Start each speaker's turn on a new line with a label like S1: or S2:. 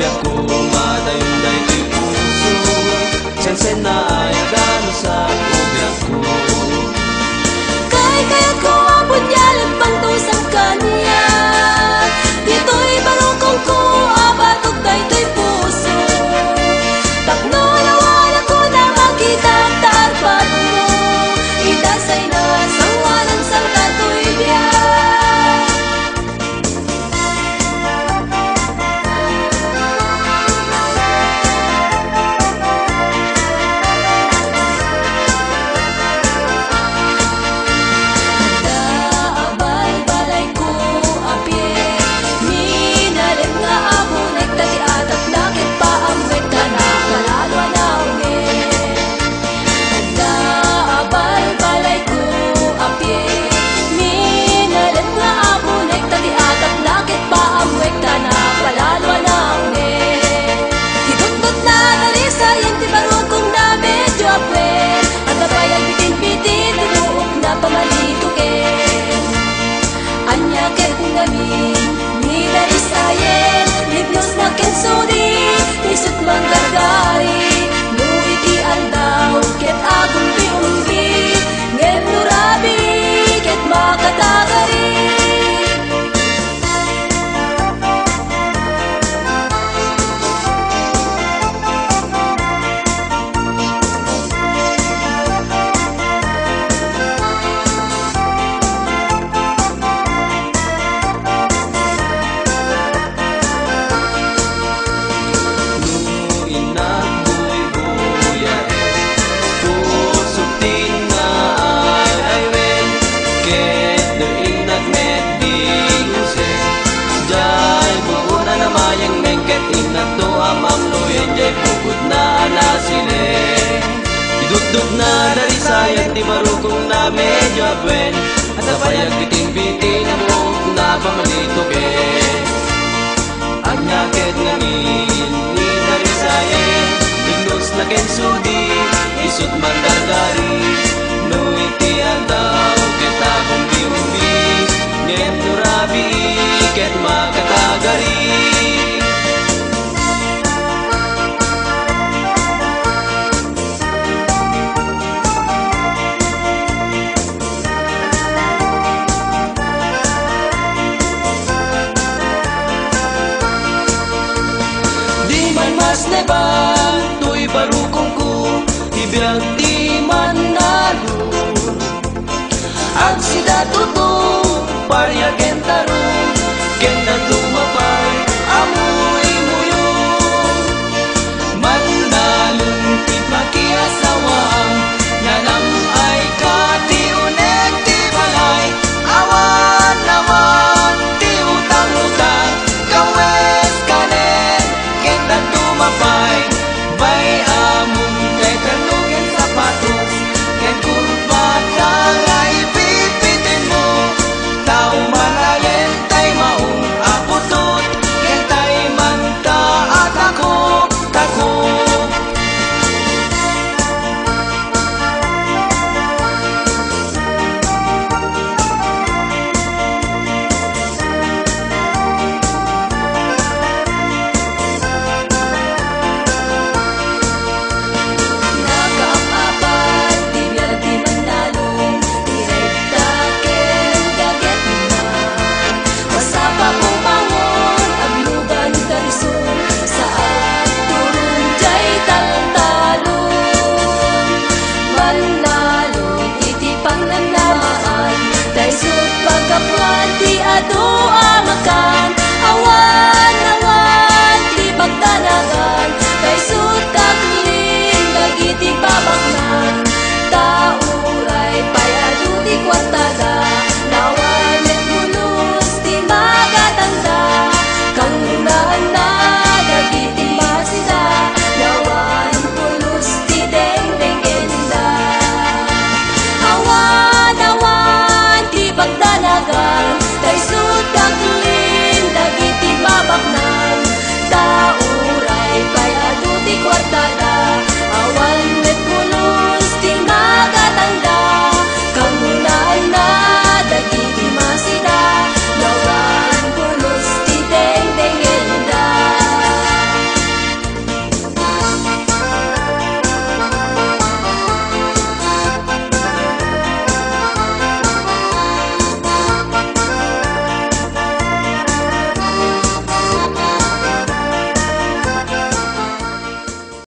S1: biyak ko madayong-day ko'y puso. Sensen na ay agano sa biyak ko.
S2: Kaya ko abot niya lagpang to sa kanya. Dito'y barukong ko abatog daytoy puso. Takno nawan ako na makita ang tarpat mo. Itasay na sangwanan sang katoy biyak. Isut manggargari, no iti aldaw, ket agong piumbi, ngem nurabi, ket makatagari. Idudog na dari sayang di marukong na medyo abwen. At apayag biting-biting mo na pamalito ke. Ang nyakit ngamin ni dari sayang ignos na kensudi isut mandargari. No iti andaw ket akong biumbi ngem nurabi ket makatagari. Mas neban, to'y barukong ko, ibiyag di man nalun. Ang sida tuto, paryagen tarun.